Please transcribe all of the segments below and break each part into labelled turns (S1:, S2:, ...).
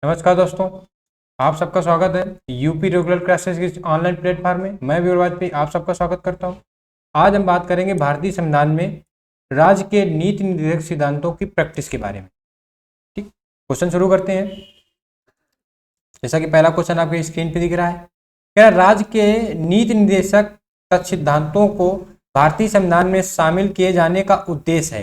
S1: नमस्कार दोस्तों, आप सबका स्वागत है यूपी रेगुलर क्लासेस के ऑनलाइन प्लेटफॉर्म में। मैं वीर वाजपेयी आप सबका स्वागत करता हूं। आज हम बात करेंगे भारतीय संविधान में राज्य के नीति निर्देशक सिद्धांतों की प्रैक्टिस के बारे में। ठीक, क्वेश्चन शुरू करते हैं। जैसा कि पहला क्वेश्चन आपके स्क्रीन पे दिख रहा है, क्या राज्य के नीति निर्देशक सिद्धांतों को भारतीय संविधान में शामिल किए जाने का उद्देश्य है।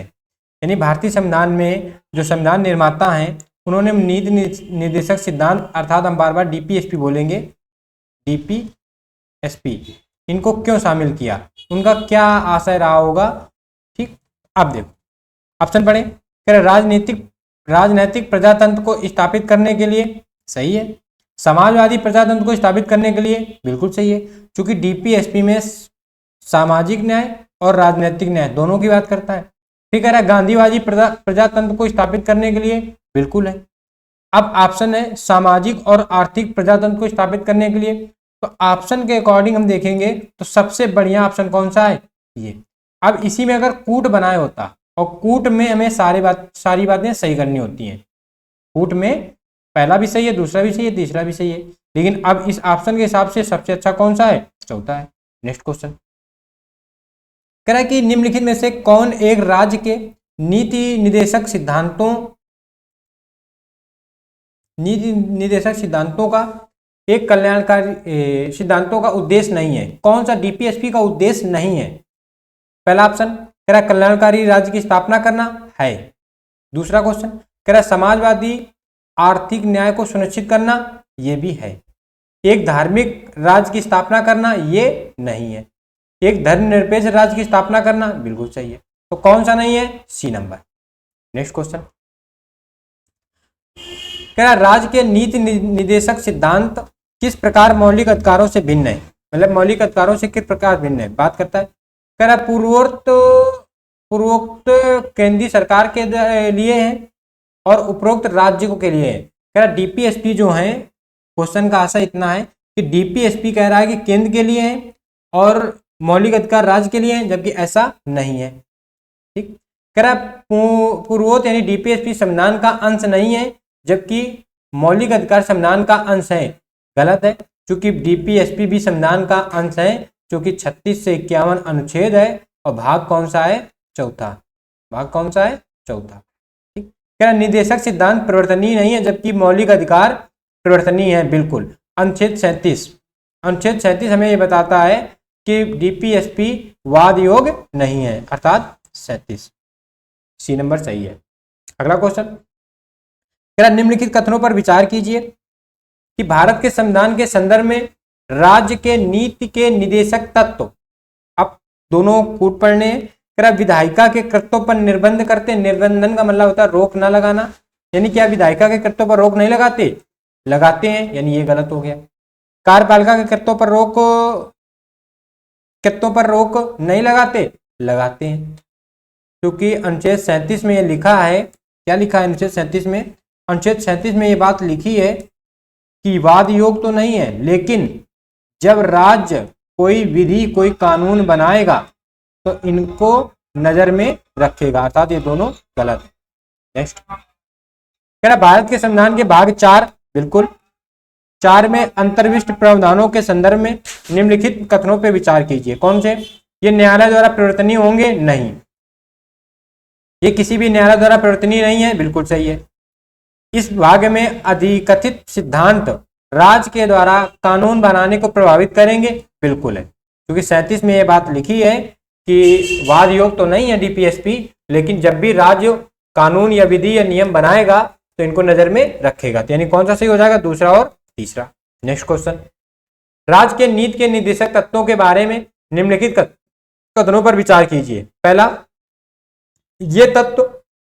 S1: यानी भारतीय संविधान में जो संविधान निर्माता हैं उन्होंने नीति निर्देशक सिद्धांत अर्थात हम बार बार डीपीएसपी बोलेंगे, डीपीएसपी, इनको क्यों शामिल किया, उनका क्या आशय रहा होगा। ठीक, अब देखो ऑप्शन पढ़े। राजनीतिक प्रजातंत्र को स्थापित करने के लिए, सही है। समाजवादी प्रजातंत्र को स्थापित करने के लिए, बिल्कुल सही है, क्योंकि डीपीएसपी में सामाजिक न्याय और राजनीतिक न्याय दोनों की बात करता है। ठीक है। गांधीवादी प्रजातंत्र को स्थापित करने के लिए, बिल्कुल है। अब ऑप्शन है सामाजिक और आर्थिक प्रजातंत्र को स्थापित करने के लिए, तो ऑप्शन के अकॉर्डिंग हम देखेंगे तो सबसे बढ़िया ऑप्शन कौन सा है, ये। अब इसी में अगर कूट बनाए होता, और कूट में हमें सारी बातें सही करनी होती हैं। कूट में पहला भी सही है, दूसरा भी सही है, तीसरा भी सही है, लेकिन अब इस ऑप्शन के हिसाब से सबसे अच्छा कौन सा है, चौथा है। नेक्स्ट क्वेश्चन कह रहा है कि निम्नलिखित में से कौन एक राज्य के नीति निर्देशक सिद्धांतों का एक कल्याणकारी सिद्धांतों का उद्देश्य नहीं है। कौन सा डीपीएसपी का उद्देश्य नहीं है। पहला ऑप्शन कह रहा है कल्याणकारी राज्य की स्थापना करना है। दूसरा क्वेश्चन कह रहा है समाजवादी आर्थिक न्याय को सुनिश्चित करना, यह भी है। एक धार्मिक राज्य की स्थापना करना, ये नहीं है। एक धर्मनिरपेक्ष राज्य की स्थापना करना, बिल्कुल सही है। तो कौन सा नहीं है, सी नंबर। नेक्स्ट क्वेश्चन क्या राज्य के नीति निर्देशक सिद्धांत किस प्रकार मौलिक अधिकारों से भिन्न है। मतलब मौलिक अधिकारों से किस प्रकार भिन्न है, बात करता है। कह रहा पूर्वोक्त केंद्रीय सरकार के लिए है और उपरोक्त राज्यों के लिए है। कह रहा डीपीएसपी जो है, क्वेश्चन का आशय इतना है कि डीपीएसपी कह रहा है कि केंद्र के लिए है और मौलिक अधिकार राज्य के लिए है, जबकि ऐसा नहीं है। ठीक, कह रहा पूर्वोक्त यानी डीपीएसपी संविधान का अंश नहीं है, जबकि मौलिक अधिकार संविधान का अंश है। गलत है, क्योंकि डीपीएसपी भी संविधान का अंश है, क्योंकि 36 से 51 अनुच्छेद है और भाग कौन सा है, चौथा। भाग कौन सा है, चौथा। ठीक, क्या निर्देशक सिद्धांत परिवर्तनीय नहीं है, जबकि मौलिक अधिकार परिवर्तनीय है, बिल्कुल। अनुच्छेद 37 हमें ये बताता है कि डीपीएसपी वाद योग नहीं है, अर्थात 37, सी नंबर सही है। अगला क्वेश्चन निम्नलिखित कथनों पर विचार कीजिए कि भारत के संविधान के संदर्भ में राज्य के नीति के निदेशक तत्व, अब दोनों कूट पढ़ने, विधायिका के कृत्यों पर निर्बंध करते। निर्बंधन का मतलब होता है रोक ना लगाना, यानी क्या विधायिका के कृत्यों पर रोक नहीं लगाते, लगाते हैं, यानी ये गलत हो गया। कार्यपालिका के कृत्यों पर रोक नहीं लगाते, लगाते हैं, क्योंकि अनुच्छेद 37 में ये लिखा है। क्या लिखा है अनुच्छेद 37 में? अनुच्छेद 37 में ये बात लिखी है कि वाद योग तो नहीं है, लेकिन जब राज्य कोई विधि कोई कानून बनाएगा तो इनको नजर में रखेगा, अर्थात ये दोनों गलत है। नेक्स्ट कह रहा भारत के संविधान के भाग 4, बिल्कुल 4 में अंतर्विष्ट प्रावधानों के संदर्भ में निम्नलिखित कथनों पर विचार कीजिए। कौन से? ये न्यायालय द्वारा परिवर्तनीय होंगे, नहीं। ये किसी भी न्यायालय द्वारा परिवर्तनीय नहीं है, बिल्कुल सही है। इस भाग में अधिकथित सिद्धांत राज्य के द्वारा कानून बनाने को प्रभावित करेंगे, बिल्कुल है, क्योंकि 37 में यह बात लिखी है कि वाद योग तो नहीं है डीपीएसपी, लेकिन जब भी राज्य कानून या विधि या नियम बनाएगा तो इनको नजर में रखेगा। तो यानी कौन सा सही हो जाएगा, दूसरा और तीसरा। नेक्स्ट क्वेश्चन राज्य के नीति के निर्देशक तत्वों के बारे में निम्नलिखित कथनों पर विचार कीजिए। पहला, ये तत्व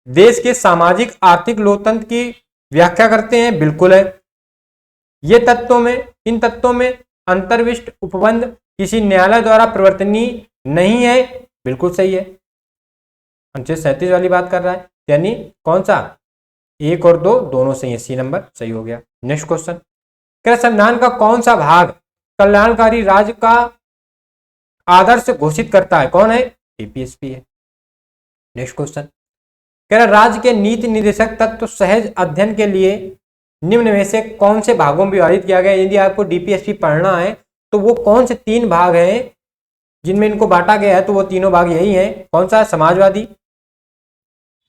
S1: देश के सामाजिक आर्थिक लोकतंत्र की व्याख्या करते हैं, बिल्कुल है। इन तत्वों में अंतर्विष्ट उपबंध किसी न्यायालय द्वारा परिवर्तनीय नहीं है, बिल्कुल सही है। अनुच्छेद 37 वाली बात कर रहा है, यानी कौन सा, 1 और 2 दोनों सही है, सी नंबर सही हो गया। नेक्स्ट क्वेश्चन क्या संविधान का कौन सा भाग कल्याणकारी राज्य का आदर्श घोषित करता है? कौन है? डीपीएसपी है। नेक्स्ट क्वेश्चन कह रहा राज्य के नीति निर्देशक तत्व सहज अध्ययन के लिए निम्न में से कौन से भागों में विभाजित किया गया? यदि आपको डीपीएसपी पढ़ना है तो वो कौन से 3 भाग हैं जिनमें इनको बांटा गया है? तो वो तीनों भाग यही हैं। कौन सा? समाजवादी,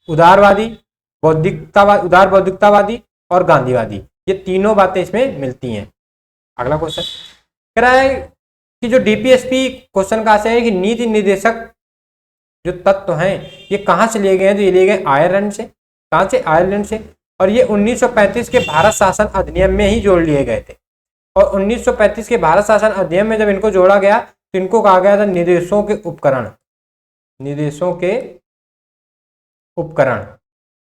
S1: उदारवादी, उदार बौद्धिकतावादी और गांधीवादी। ये तीनों बातें इसमें मिलती हैं। अगला क्वेश्चन कह रहा है कि जो डीपीएसपी क्वेश्चन का है कि नीति निर्देशक जो तत्व हैं ये कहां से लिए गए हैं? तो ये लिए गए आयरलैंड से। कहां से? आयरलैंड से। और ये 1935 के भारत शासन अधिनियम में ही जोड़ लिए गए थे। और 1935 के भारत शासन अधिनियम में जब इनको जोड़ा गया तो इनको कहा गया था निर्देशों के उपकरण। निर्देशों के उपकरण।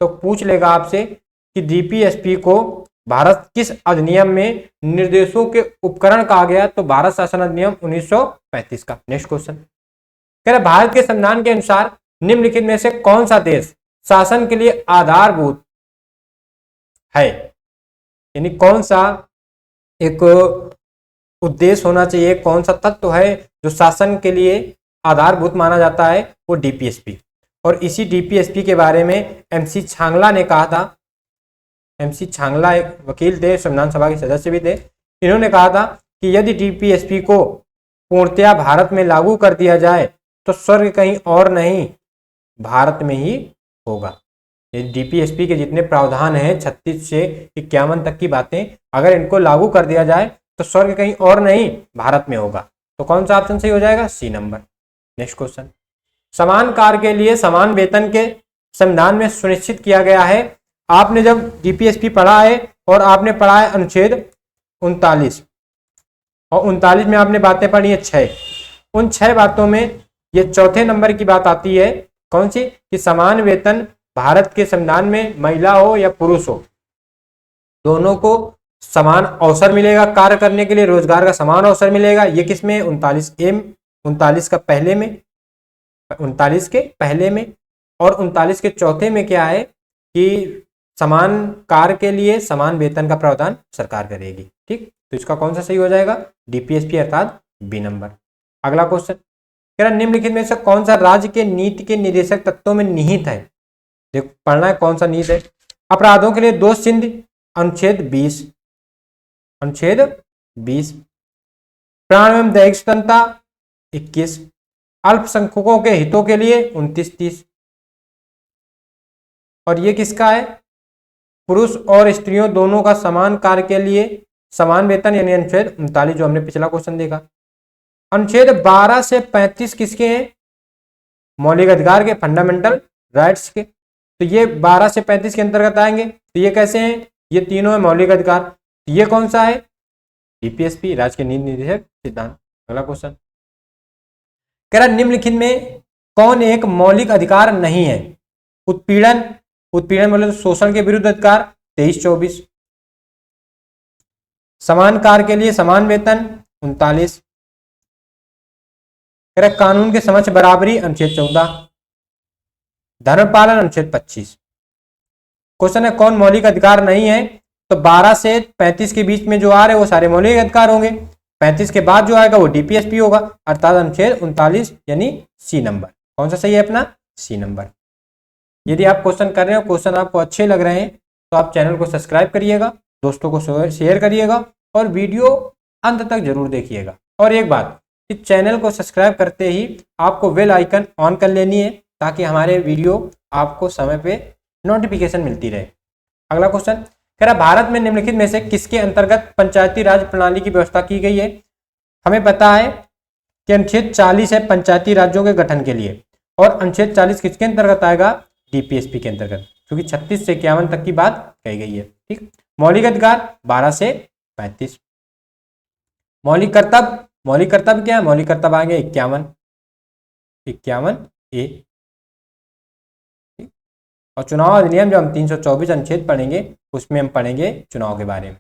S1: तो पूछ लेगा आपसे कि डीपीएसपी को भारत किस अधिनियम में निर्देशों के उपकरण कहा गया? तो भारत शासन अधिनियम 1935 का। नेक्स्ट क्वेश्चन कह रहे भारत के संविधान के अनुसार निम्नलिखित में से कौन सा देश शासन के लिए आधारभूत है? यानी कौन सा एक उद्देश्य होना चाहिए, कौन सा तत्व है जो शासन के लिए आधारभूत माना जाता है? वो डीपीएसपी। और इसी डीपीएसपी के बारे में एमसी छांगला ने कहा था। एमसी छांगला एक वकील थे, संविधान सभा के सदस्य भी थे। इन्होंने कहा था कि यदि डीपीएसपी को पूर्णतया भारत में लागू कर दिया जाए तो स्वर्ग कहीं और नहीं भारत में ही होगा। ये डीपीएसपी के जितने प्रावधान हैं 36 से 51 तक की बातें, अगर इनको लागू कर दिया जाए तो स्वर्ग कहीं और नहीं भारत में होगा। तो कौन सा ऑप्शन सही हो जाएगा? सी नंबर। नेक्स्ट क्वेश्चन समान कार्य के लिए समान वेतन के संविधान में सुनिश्चित किया गया है। आपने जब डीपीएसपी पढ़ा है और आपने पढ़ा है अनुच्छेद 39 और 39 में आपने बातें पढ़ी है 6। उन 6 बातों में ये चौथे नंबर की बात आती है। कौन सी? कि समान वेतन भारत के संविधान में महिला हो या पुरुष हो दोनों को समान अवसर मिलेगा कार्य करने के लिए, रोजगार का समान अवसर मिलेगा। ये किसमें? 39 का पहले में, 39 के पहले में। और 39 के चौथे में क्या है कि समान कार्य के लिए समान वेतन का प्रावधान सरकार करेगी। ठीक, तो इसका कौन सा सही हो जाएगा? डीपीएसपी अर्थात बी नंबर। अगला क्वेश्चन कह रहा निम्नलिखित में से कौन सा राज्य के नीति के निर्देशक तत्वों में निहित है? देखो पढ़ना है कौन सा निहित है। अपराधों के लिए दोष चिन्ह अनुच्छेद 20, अनुच्छेद 20। प्राण एवं दैहिक स्वतंत्रता 21। अल्पसंख्यकों के हितों के लिए 29-30। और ये किसका है? पुरुष और स्त्रियों दोनों का समान कार्य के लिए समान वेतन, यानी अनुच्छेद 39 जो हमने पिछला क्वेश्चन देखा। अनुच्छेद 12 से 35 किसके हैं? मौलिक अधिकार के, फंडामेंटल राइट्स के। तो ये 12 से 35 के अंतर्गत आएंगे। तो ये कैसे हैं? ये तीनों है मौलिक अधिकार। तो ये कौन सा है? डीपीएसपी, राज्य के नीति निर्देशक सिद्धांत। अगला क्वेश्चन कह रहा निम्नलिखित में कौन एक मौलिक अधिकार नहीं है? उत्पीड़न, उत्पीड़न मतलब शोषण के विरुद्ध अधिकार 23-24। समान कार्य के लिए समान वेतन 39। कानून के समक्ष बराबरी अनुच्छेद 14। धर्म पालन अनुच्छेद 25। क्वेश्चन है कौन मौलिक अधिकार नहीं है? तो 12 से 35 के बीच में जो आ रहे हैं वो सारे मौलिक अधिकार होंगे। 35 के बाद जो आएगा वो डीपीएसपी होगा, अर्थात अनुच्छेद 39 यानी सी नंबर। कौन सा सही है अपना? C number. यदि आप क्वेश्चन कर रहे हो, क्वेश्चन आपको अच्छे लग रहे हैं तो आप चैनल को सब्सक्राइब करिएगा, दोस्तों को शेयर करिएगा और वीडियो अंत तक जरूर देखिएगा। और एक बात, इस चैनल को सब्सक्राइब करते ही आपको बेल आइकन ऑन कर लेनी है ताकि हमारे वीडियो आपको समय पे नोटिफिकेशन मिलती रहे। अगला क्वेश्चन कह रहा भारत में निम्नलिखित में से किसके अंतर्गत पंचायती राज प्रणाली की व्यवस्था की गई है? हमें पता है कि अनुच्छेद 40 है पंचायती राज्यों के गठन के लिए, और अनुच्छेद 40 किसके अंतर्गत आएगा? डीपीएसपी के अंतर्गत, क्योंकि 36 से 51 तक की बात कही गई है। ठीक, मौलिक अधिकार 12 से 35। मौलिक कर्तव्य, मौलिक कर्तव्य क्या है? मौलिक कर्तव्य आएंगे 51 ए। और चुनाव अधिनियम जो हम 324 अनुच्छेद पढ़ेंगे उसमें हम पढ़ेंगे चुनाव के बारे में।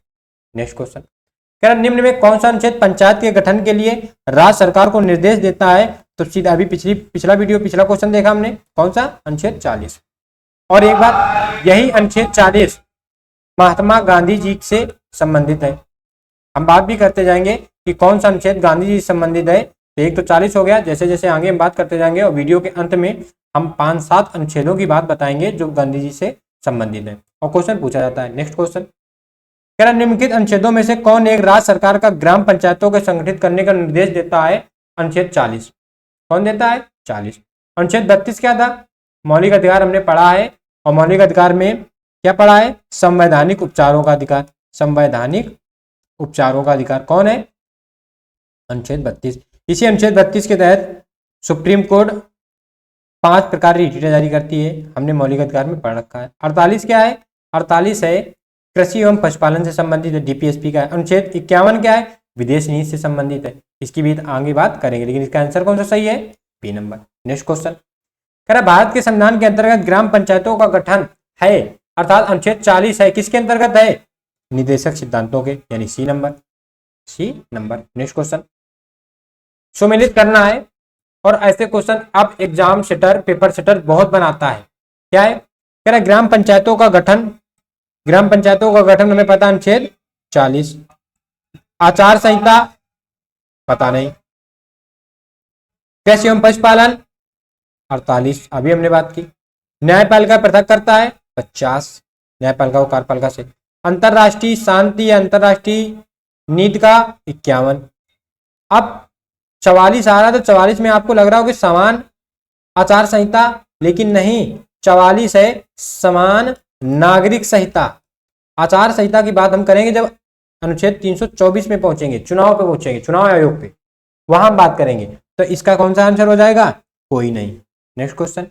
S1: नेक्स्ट क्वेश्चन कह रहा निम्न में कौन सा अनुच्छेद पंचायत के गठन के लिए राज्य सरकार को निर्देश देता है? तो सीधा अभी पिछला क्वेश्चन देखा हमने, कौन सा? अनुच्छेद 40। और एक बात, यही अनुच्छेद 40 महात्मा गांधी जी से संबंधित है। हम बात भी करते जाएंगे कि कौन सा अनुच्छेद गांधी जी से संबंधित है। तो एक तो 40 हो गया, जैसे जैसे आगे हम बात करते जाएंगे और वीडियो के अंत में हम 5-7 अनुच्छेदों की बात बताएंगे जो गांधी जी से संबंधित है और क्वेश्चन पूछा जाता है। नेक्स्ट क्वेश्चन कह रहा निम्नलिखित अनुच्छेदों में से कौन एक राज्य सरकार का ग्राम पंचायतों को संगठित करने का निर्देश देता है? अनुच्छेद 40। कौन देता है? 40। अनुच्छेद 32 क्या था? मौलिक अधिकार हमने पढ़ा है, और मौलिक अधिकार में क्या पढ़ा है? संवैधानिक उपचारों का अधिकार। संवैधानिक उपचारों का अधिकार कौन है? अनुच्छेद 32। इसी अनुच्छेद 32 के तहत सुप्रीम कोर्ट 5 प्रकार की रीटें जारी करती है, हमने मौलिक अधिकार में पढ़ रखा है। 48 क्या है? 48 है कृषि एवं पशुपालन से संबंधित है, डीपीएसपी का है। अनुच्छेद 51 क्या है? विदेश नीति से संबंधित है, इसकी भी आगे बात करेंगे, लेकिन इसका आंसर कौन सा सही है? B number. नेक्स्ट क्वेश्चन कह रहा भारत के संविधान के अंतर्गत ग्राम पंचायतों का गठन है, अर्थात अनुच्छेद 40 है, किसके अंतर्गत है? निदेशक सिद्धांतों के, यानी C number. C number. Next question सुमेलित करना है, और ऐसे क्वेश्चन अब एग्जाम सेटर, पेपर सेटर बहुत बनाता है। क्या है? कह रहा ग्राम पंचायतों का गठन, ग्राम पंचायतों का गठन हमें पता अनुच्छेद 40। आचार संहिता पता नहीं। कृषि एवं पशुपालन 48, अभी हमने बात की। न्यायपालिका पृथक करता है 50, न्यायपालिका को कार्यपालिका से। अंतरराष्ट्रीय शांति या अंतरराष्ट्रीय नीति का 51। अब 44 आ रहा, तो 44 में आपको लग रहा हो कि समान आचार संहिता, लेकिन नहीं, 44 है समान नागरिक संहिता। आचार संहिता की बात हम करेंगे जब अनुच्छेद 324 में पहुंचेंगे, चुनाव पे पहुंचेंगे, चुनाव आयोग पे, वहां हम बात करेंगे। तो इसका कौन सा आंसर हो जाएगा? कोई नहीं। नेक्स्ट क्वेश्चन,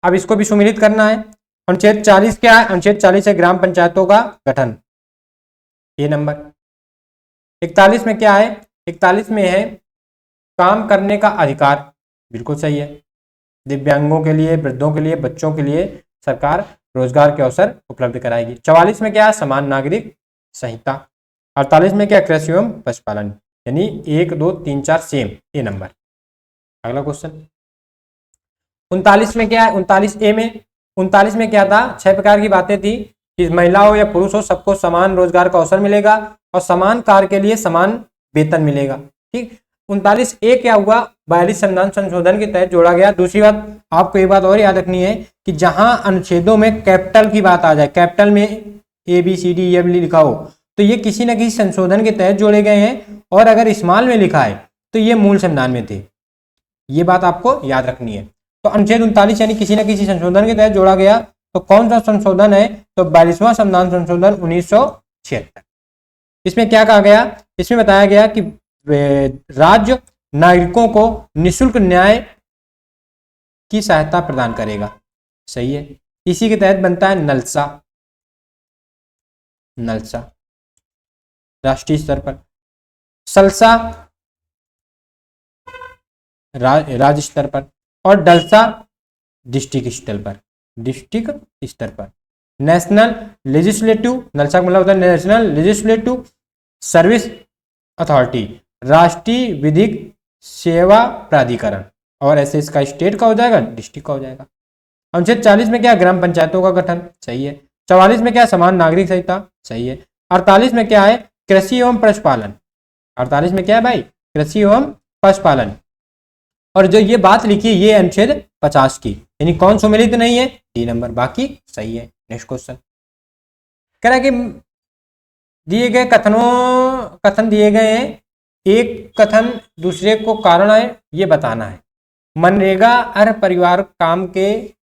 S1: अब इसको भी सुमेलित करना है। अनुच्छेद 40 क्या है? अनुच्छेद 40 है ग्राम पंचायतों का गठन, ए नंबर। 41 में क्या है? 41 में है काम करने का अधिकार, बिल्कुल सही है। दिव्यांगों के लिए, वृद्धों के लिए, बच्चों के लिए सरकार रोजगार के अवसर उपलब्ध कराएगी। 44 में क्या है? समान नागरिक संहिता। 48 में क्या? कृषि एवं पशुपालन, यानी 1 2 3 4 सेम, ए नंबर। अगला क्वेश्चन 39 में क्या है? 39 ए में, 39 में क्या था? 6 प्रकार की बातें थी कि महिला हो या पुरुष हो, सबको समान रोजगार का अवसर मिलेगा और समान कार्य के लिए समान वेतन मिलेगा। ठीक। 39 ए क्या हुआ? 42 संविधान संशोधन के तहत जोड़ा गया। दूसरी बात, आपको एक बात और याद रखनी है कि जहां अनुच्छेदों में कैपिटल की बात आ जाए, कैपिटल में ABCD लिखा हो, तो ये किसी न किसी संशोधन के तहत जोड़े गए हैं, और अगर स्मॉल में लिखा है तो ये मूल संविधान में थे। ये बात आपको याद रखनी है। तो अनुच्छेद 39 यानी किसी न किसी संशोधन के तहत जोड़ा गया। तो कौन सा संशोधन है? तो 42वां संविधान संशोधन 1976। इसमें क्या कहा गया? इसमें बताया गया कि राज्य नागरिकों को निःशुल्क न्याय की सहायता प्रदान करेगा। सही है। इसी के तहत बनता है नलसा, नलसा राष्ट्रीय स्तर पर, सलसा राज्य स्तर पर, और डलसा डिस्ट्रिक्ट स्तर पर, डिस्ट्रिक्ट स्तर पर। नेशनल लेजिस्लेटिव, नलसा का मतलब होता है नेशनल लेजिस्लेटिव सर्विस अथॉरिटी, राष्ट्रीय विधिक सेवा प्राधिकरण, और ऐसे इसका स्टेट का हो जाएगा, डिस्ट्रिक्ट का हो जाएगा। अनुच्छेद 40 में क्या? ग्राम पंचायतों का गठन, सही है। 44 में क्या? समान नागरिक संहिता, सही है। 48 में क्या है? कृषि एवं पशुपालन। 48 में क्या है भाई? कृषि एवं पशुपालन। और जो ये बात लिखी है ये अनुच्छेद 50 की, यानी कौन सुमेलित नहीं है? डी नंबर, बाकी सही है। नेक्स्ट क्वेश्चन कह रहा है कि दिए गए कथन दिए गए हैं, एक कथन दूसरे को कारण है ये बताना है। मनरेगा हर परिवार काम के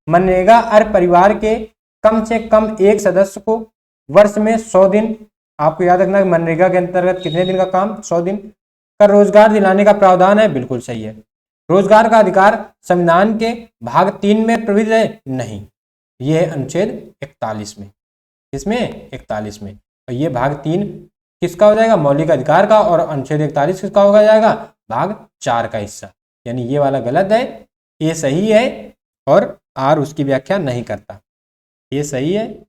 S1: मनरेगा हर परिवार के कम से कम एक सदस्य को वर्ष में 100 दिन, आपको याद रखना है मनरेगा के अंतर्गत कितने दिन का काम? 100 दिन का रोजगार दिलाने का प्रावधान है, बिल्कुल सही है। रोजगार का अधिकार संविधान के भाग 3 में प्रविष्ट है? नहीं, यह है अनुच्छेद 41 में। किसमें? 41 में। और ये भाग 3 किसका हो जाएगा? मौलिक अधिकार का। और अनुच्छेद 41 किसका हो जाएगा? भाग 4 का हिस्सा। यानी ये वाला गलत है, ये सही है, और आर उसकी व्याख्या नहीं करता। ये सही है,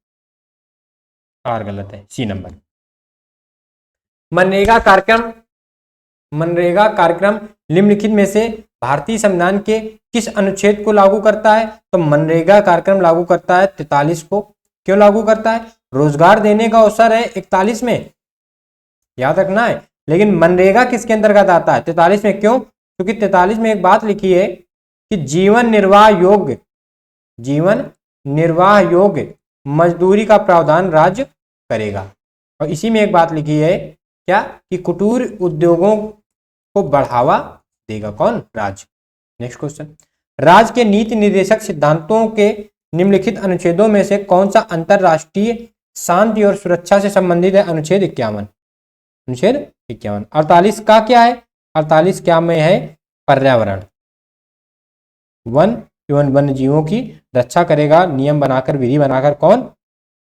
S1: आर गलत है, सी नंबर। मनरेगा कार्यक्रम निम्नलिखित में से भारतीय संविधान के किस अनुच्छेद को लागू करता है? तो मनरेगा कार्यक्रम लागू करता है 43 को। क्यों लागू करता है? रोजगार देने का अवसर है 41 में, याद रखना है। लेकिन मनरेगा किसके अंतर्गत आता है? 43 में। क्यों? क्योंकि 43 में एक बात लिखी है कि जीवन निर्वाह योग्य मजदूरी का प्रावधान राज्य करेगा। और इसी में एक बात लिखी है क्या कि कुटीर उद्योगों को बढ़ावा देगा कौन? राज्य। नेक्स्ट क्वेश्चन, राज्य के नीति निर्देशक सिद्धांतों के निम्नलिखित अनुच्छेदों में से कौन सा अंतरराष्ट्रीय शांति और सुरक्षा से संबंधित है? अनुच्छेद 51। अनुच्छेद 51। 48 का क्या है? 48 क्या में है? पर्यावरण, वन एवं वन्य जीवों की रक्षा करेगा, नियम बनाकर विधि बनाकर कौन?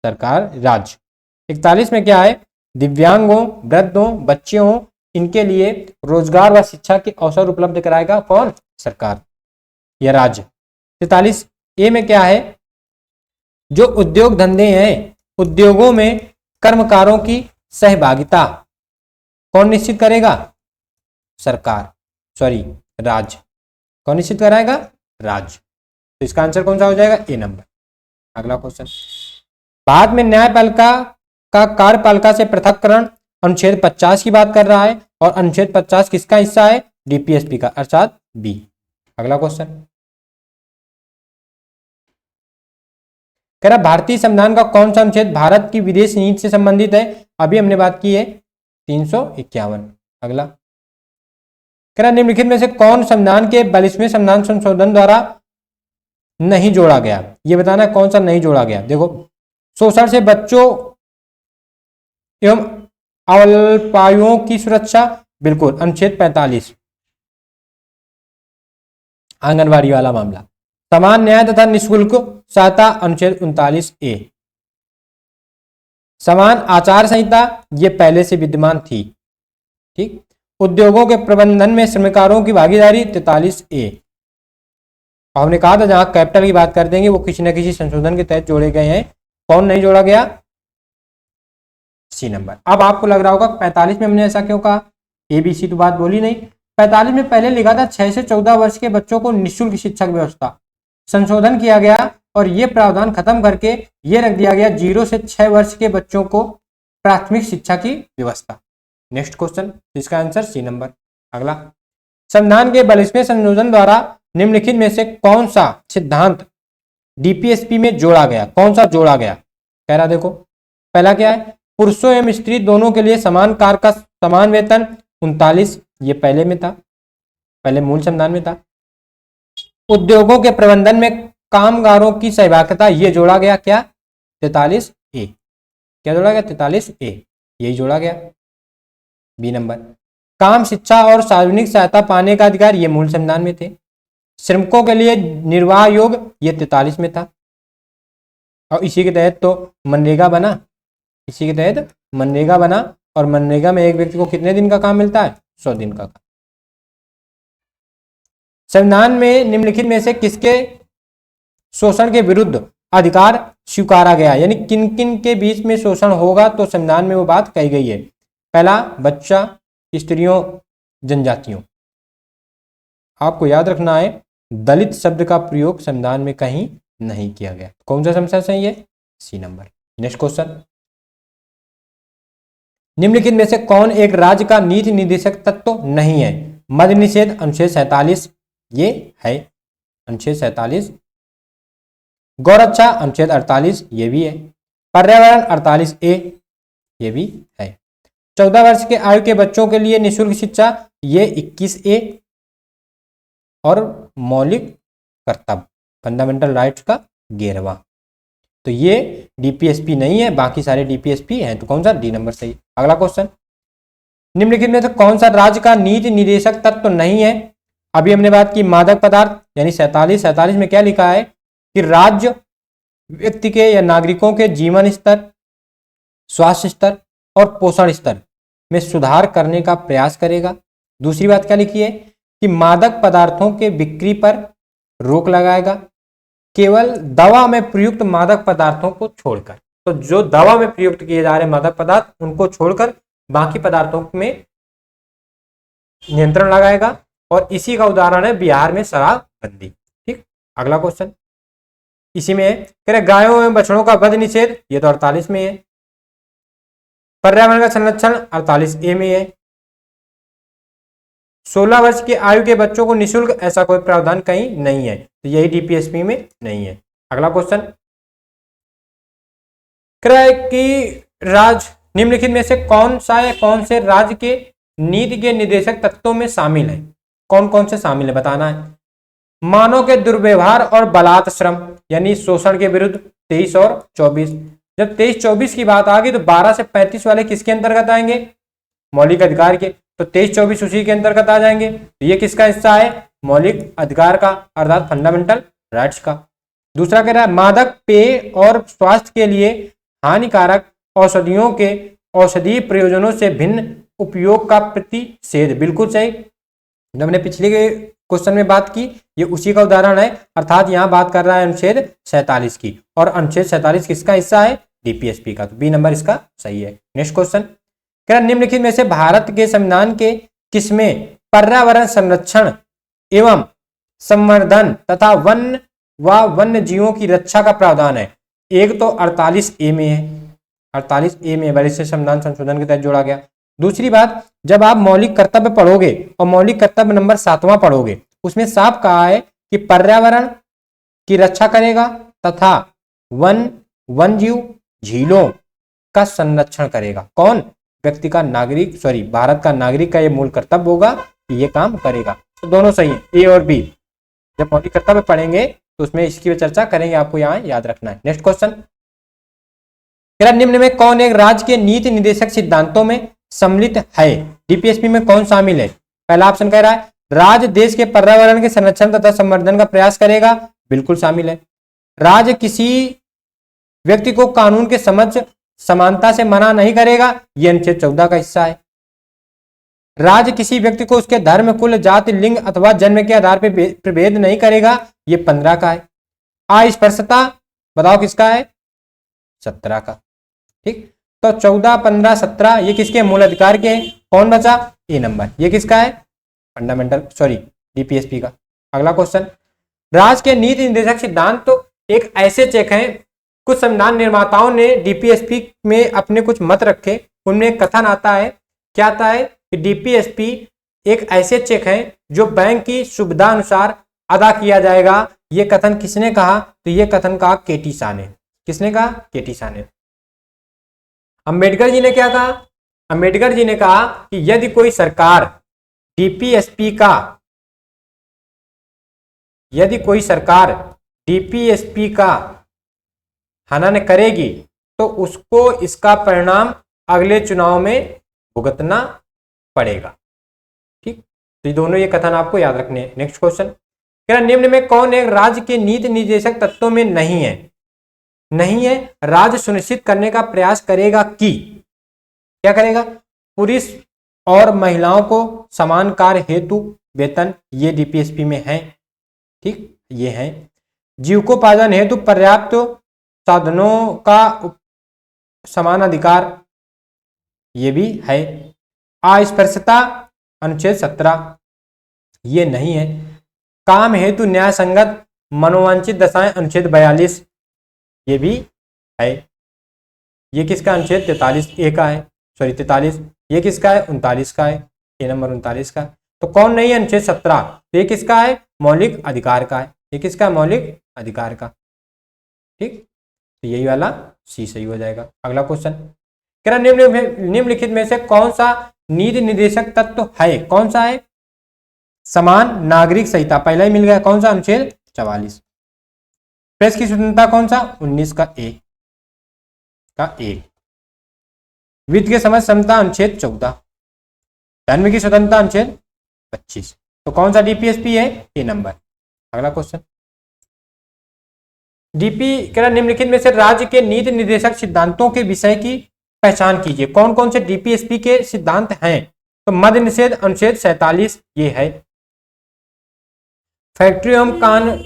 S1: सरकार, राज्य। 41 में क्या है? दिव्यांगों, वृद्धों, बच्चों इनके लिए रोजगार व शिक्षा के अवसर उपलब्ध कराएगा कौन? सरकार या राज्य। 43 ए में क्या है? जो उद्योग धंधे हैं, उद्योगों में कर्मकारों की सहभागिता कौन निश्चित करेगा? सरकार, सॉरी राज्य। कौन निश्चित कराएगा? राज्य। तो इसका आंसर कौन सा हो जाएगा? ए नंबर। अगला क्वेश्चन, बाद में न्यायपालिका का कार्यपालिका से पृथककरण अनुच्छेद 50 की बात कर रहा है और अनुच्छेद 50 किसका हिस्सा है? डीपीएसपी का, अर्थात बी। अगला क्वेश्चन कह रहा भारतीय संविधान का कौन सा अनुच्छेद भारत की विदेश नीति से संबंधित है? अभी हमने बात की है 351। अगला कह रहा निम्नलिखित में से कौन संविधान के 42वें संविधान संशोधन द्वारा नहीं जोड़ा गया? यह बताना है कौन सा नहीं जोड़ा गया। देखो, शोषण से बच्चों एवं अल्पायुओं की सुरक्षा, बिल्कुल अनुच्छेद 45 आंगनबाड़ी वाला मामला। समान न्याय तथा निःशुल्क सहायता, अनुच्छेद 39A। समान आचार संहिता, ये पहले से विद्यमान थी, ठीक। उद्योगों के प्रबंधन में श्रमिकारों की भागीदारी, 43A। हमने कहा था जहां कैपिटल की बात कर देंगे वो किसी न किसी संशोधन के तहत जोड़े गए हैं। कौन नहीं जोड़ा गया? C number. अब आपको लग रहा होगा 45 में हमने ऐसा क्यों कहा? ABC तो बात बोली नहीं। 45 में पहले लिखा था 6 से 14 वर्ष के बच्चों को निःशुल्क शिक्षा की व्यवस्था, संशोधन किया गया और यह प्रावधान खत्म करके यह रख दिया गया 0 से 6 वर्ष के बच्चों को प्राथमिक शिक्षा की व्यवस्था। नेक्स्ट क्वेश्चन, इसका आंसर सी नंबर। अगला, संविधान के 42वें संशोधन द्वारा निम्नलिखित में से कौन सा सिद्धांत डीपीएसपी में जोड़ा गया? कौन सा जोड़ा गया? कह रहा देखो, पहला क्या है? पुरुषों एवं स्त्री दोनों के लिए समान कार्य का समान वेतन, 39, ये पहले में था, पहले मूल संविधान में था। उद्योगों के प्रबंधन में कामगारों की सहभागिता, ये जोड़ा गया क्या? 43A। क्या जोड़ा गया? 43A, यही जोड़ा गया। बी नंबर, काम, शिक्षा और सार्वजनिक सहायता पाने का अधिकार, ये मूल संविधान में थे। श्रमिकों के लिए निर्वाह योग, ये 43 में था और इसी के तहत तो मनरेगा बना, इसी के तहत मनरेगा बना और मनरेगा में एक व्यक्ति को कितने दिन का काम मिलता है? 100 दिन का काम। संविधान में निम्नलिखित में से किसके शोषण के विरुद्ध अधिकार स्वीकारा गया? यानी किन किन के बीच में शोषण होगा तो संविधान में वो बात कही गई है। पहला, बच्चा, स्त्रियों, जनजातियों। आपको याद रखना है दलित शब्द का प्रयोग संविधान में कहीं नहीं किया गया। कौन सा समस्या सही है? सी नंबर। नेक्स्ट क्वेश्चन, निम्नलिखित में से कौन एक राज्य का नीति निर्देशक तत्व नहीं है? मद्य निषेध, अनुच्छेद 47, ये है अनुच्छेद 47। गौरक्षा, अनुच्छेद 48, ये भी है। पर्यावरण, 48A, ये भी है। 14 वर्ष के आयु के बच्चों के लिए निःशुल्क शिक्षा, ये 21A। और मौलिक कर्तव्य, फंडामेंटल राइट्स का 11वां, तो ये डीपीएसपी नहीं है, बाकी सारे डीपीएसपी हैं। तो कौन सा? डी नंबर सही। अगला क्वेश्चन, निम्नलिखित में से कौन सा राज्य का नीति निर्देशक तत्व नहीं है? अभी हमने बात की मादक पदार्थ, यानी 47 में क्या लिखा है कि राज्य व्यक्ति के या नागरिकों के जीवन स्तर, स्वास्थ्य स्तर और पोषण स्तर में सुधार करने का प्रयास करेगा। दूसरी बात क्या लिखी है कि मादक पदार्थों के बिक्री पर रोक लगाएगा, केवल दवा में प्रयुक्त मादक पदार्थों को छोड़कर। तो जो दवा में प्रयुक्त किए जा रहे मादक पदार्थ उनको छोड़कर बाकी पदार्थों में नियंत्रण लगाएगा और इसी का उदाहरण है बिहार में शराबबंदी। ठीक। अगला क्वेश्चन इसी में है, कह रहे गायों एवं बछड़ों का वध निषेध, ये तो 48 में है। पर्यावरण का संरक्षण 48A में है। 16 वर्ष की आयु के बच्चों को निःशुल्क, ऐसा कोई प्रावधान कहीं नहीं है, तो यही डीपीएसपी में नहीं है। अगला क्वेश्चन, कह रहा है कि निम्नलिखित में से कौन सा या कौन से राज्य के नीति के निर्देशक तत्वों में शामिल है, कौन कौन से शामिल है बताना है। मानव के दुर्व्यवहार और बलात् श्रम यानी शोषण के विरुद्ध 23 और 24। जब 23-24 की बात आ गई तो 12 से 35 वाले किसके अंतर्गत आएंगे, मौलिक अधिकार के, तो 23-24 उसी के अंतर्गत आ जाएंगे। तो ये किसका हिस्सा है, मौलिक अधिकार का अर्थात फंडामेंटल राइट्स का। दूसरा कह रहा है मादक पेय और स्वास्थ्य के लिए हानिकारक औषधियों के औषधीय प्रयोजनों से भिन्न उपयोग का प्रतिषेध, बिल्कुल सही। जब हमने पिछले के क्वेश्चन में बात की, ये उसी का उदाहरण है, अर्थात यहाँ बात कर रहा है अनुच्छेद 47 की, और अनुच्छेद 47 किसका हिस्सा है, डीपीएसपी का, तो बी नंबर इसका सही है। नेक्स्ट क्वेश्चन, क्या निम्नलिखित में से भारत के संविधान के किसमें पर्यावरण संरक्षण एवं संवर्धन तथा वन व वन्य जीवों की रक्षा का प्रावधान है। एक तो 48A में है, 48A में भारतीय संविधान संशोधन के तहत जोड़ा गया। दूसरी बात, जब आप मौलिक कर्तव्य पढ़ोगे और मौलिक कर्तव्य नंबर 7वां पढ़ोगे, उसमें साफ कहा है कि पर्यावरण की रक्षा करेगा तथा वन जीव झीलों का संरक्षण करेगा। कौन, व्यक्ति का नागरिक, भारत का नागरिक का ये मूल कर्तव्य होगा कि ये काम करेगा। तो दोनों सही है, ए और बी। जब मौलिक कर्तव्य पढ़ेंगे तो उसमें इसकी चर्चा करेंगे, आपको यहाँ याद रखना है। नेक्स्ट क्वेश्चन, निम्न में कौन एक राज्य के नीति निर्देशक सिद्धांतों में सम्मिलित है, डीपीएसपी में कौन शामिल है। पहला ऑप्शन कह रहा है राज्य देश के पर्यावरण के संरक्षण तथा संवर्धन का प्रयास करेगा, बिल्कुल शामिल है। राज्य किसी व्यक्ति को कानून के समक्ष समानता से मना नहीं करेगा, यह अनुच्छेद 14 का हिस्सा है। राज्य किसी व्यक्ति को उसके धर्म, कुल, जाति, लिंग अथवा जन्म के आधार पर प्रभेद नहीं करेगा, यह 15 का है। अस्पृश्यता बताओ किसका है, 17 का। ठीक, तो 14, 15, 17 ये किसके मूल अधिकार के हैं, कौन बचा, ए नंबर, ये किसका है, फंडामेंटल डीपीएसपी का। अगला क्वेश्चन, राज्य के नीति निर्देशक सिद्धांत तो एक ऐसे चेक हैं, कुछ संविधान निर्माताओं ने डीपीएसपी में अपने कुछ मत रखे, उनमें एक कथन आता है, क्या आता है कि डीपीएसपी एक ऐसे चेक है जो बैंक की सुविधा अनुसार अदा किया जाएगा। ये कथन किसने कहा, तो ये कथन कहा केटी शाह ने। किसने कहा, केटी शाह ने। अंबेडकर जी ने क्या कहा, अंबेडकर जी ने कहा कि यदि कोई सरकार डीपीएसपी का हनन करेगी तो उसको इसका परिणाम अगले चुनाव में भुगतना पड़ेगा। ठीक, तो ये दोनों ये कथन आपको याद रखने हैं। नेक्स्ट क्वेश्चन, क्या निम्न में कौन एक राज्य के नीति निर्देशक तत्वों में नहीं है, राज्य सुनिश्चित करने का प्रयास करेगा कि, क्या करेगा, पुरुष और महिलाओं को समान कार्य हेतु वेतन, ये डीपीएसपी में है। ठीक, ये है। जीविकोपार्जन हेतु पर्याप्त साधनों का समान अधिकार, ये भी है। अस्पृश्यता अनुच्छेद 17, ये नहीं है। काम हेतु न्याय संगत मनोवांछित दशाएं अनुच्छेद 42, ये भी है। ये किसका, अनुच्छेद 43A का है, 43, ये किसका है, 39 का है, ए नंबर 39 का। तो कौन नहीं है, अनुच्छेद 17, तो ये किसका है, मौलिक अधिकार का है। ये किसका, मौलिक अधिकार का। ठीक, तो यही वाला सी सही हो जाएगा। अगला क्वेश्चन, क्या निम्नलिखित में से कौन सा नीति निर्देशक तत्व है, कौन सा है, समान नागरिक संहिता, पहला ही मिल गया, कौन सा, अनुच्छेद 44। प्रेस की स्वतंत्रता कौन सा, 19 का ए। वित्त के समझ क्षमता अनुच्छेद 14। धर्म की स्वतंत्रता अनुच्छेद 25। तो कौन सा डीपीएसपी है, ए नंबर। अगला क्वेश्चन, निम्नलिखित में से राज्य के नीति निर्देशक सिद्धांतों के विषय की पहचान कीजिए। कौन कौन से डीपीएसपी के सिद्धांत हैं, तो मद्य निषेध अनुच्छेद 47, ये है। फैक्ट्री एवं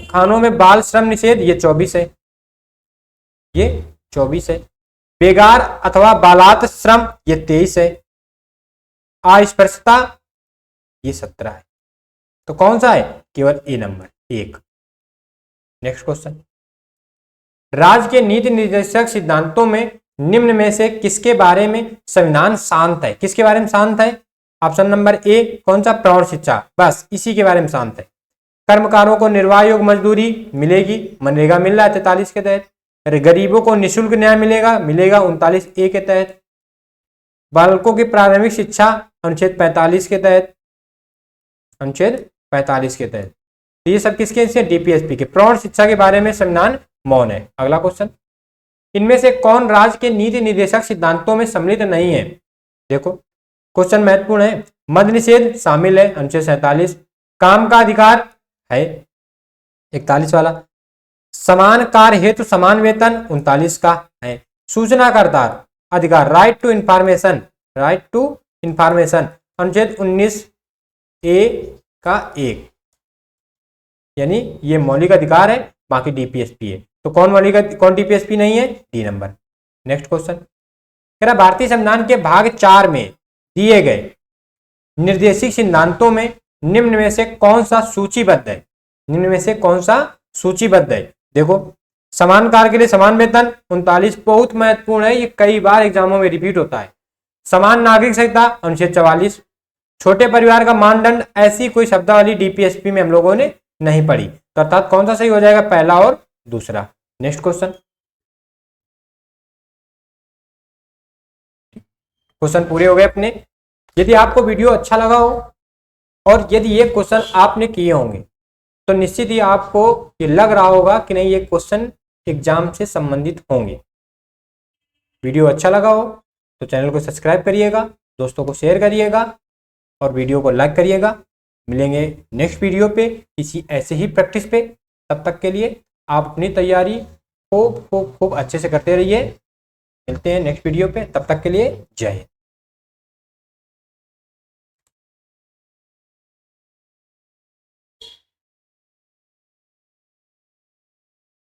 S1: खानों में बाल श्रम निषेध, ये 24 है, ये 24 है। बेगार अथवा बालात श्रम, ये 23 है। अस्पृश्यता, ये 17 है। तो कौन सा है, केवल ए नंबर 1। नेक्स्ट क्वेश्चन, राज्य के नीति निर्देशक सिद्धांतों में निम्न में से किसके बारे में संविधान शांत है, किसके बारे में शांत है, ऑप्शन नंबर ए, कौन सा, प्रौढ़ शिक्षा, बस इसी के बारे में शांत है। कर्मकारों को निर्वाह योग्य मजदूरी मिलेगी, मनरेगा मिल रहा है 43 के तहत। गरीबों को निःशुल्क न्याय मिलेगा, मिलेगा 39A के तहत। बालकों की प्राथमिक शिक्षा अनुच्छेद 45 के तहत, अनुच्छेद 45 के तहत। तो ये सब किसके से? डीपीएसपी के। प्रौढ़ शिक्षा के बारे में संविधान मौन है। अगला क्वेश्चन, इनमें से कौन राज्य के नीति निर्देशक सिद्धांतों में सम्मिलित नहीं है? देखो क्वेश्चन महत्वपूर्ण है। मद्य निषेध शामिल है, अनुच्छेद 47। काम का अधिकार है 41 वाला। समान कार्य हेतु समान वेतन 39 का है। सूचना का अधिकार right to information, right to information अनुच्छेद 19A का 1, यानी ये मौलिक अधिकार है, बाकी डीपीएसपी है। तो कौन डीपीएसपी नहीं है? D number. नेक्स्ट क्वेश्चन कह रहा भारतीय संविधान के भाग 4 में दिए गए निर्देशिक सिद्धांतों में निम्न में से कौन सा सूचीबद्ध है? निम्न में से कौन सा सूचीबद्ध है? देखो समान कार्य के लिए समान वेतन 39 बहुत महत्वपूर्ण है, ये कई बार एग्जामों में रिपीट होता है। समान नागरिक संहिता अनुच्छेद 44। छोटे परिवार का मानदंड, ऐसी कोई शब्दावली डीपीएसपी में हम लोगों ने नहीं पढ़ी, तो अर्थात कौन सा सही हो जाएगा? पहला और दूसरा। नेक्स्ट क्वेश्चन, क्वेश्चन पूरे हो गए अपने। यदि आपको वीडियो अच्छा लगा हो और यदि ये क्वेश्चन आपने किए होंगे तो निश्चित ही आपको ये लग रहा होगा कि नहीं ये क्वेश्चन एग्जाम से संबंधित होंगे। वीडियो अच्छा लगा हो तो चैनल को सब्सक्राइब करिएगा, दोस्तों को शेयर करिएगा और वीडियो को लाइक करिएगा। मिलेंगे नेक्स्ट वीडियो पे किसी ऐसे ही प्रैक्टिस पे। तब तक के लिए आप अपनी तैयारी खूब अच्छे से करते रहिए। मिलते हैं नेक्स्ट वीडियो पे, तब तक के लिए जय हिंद।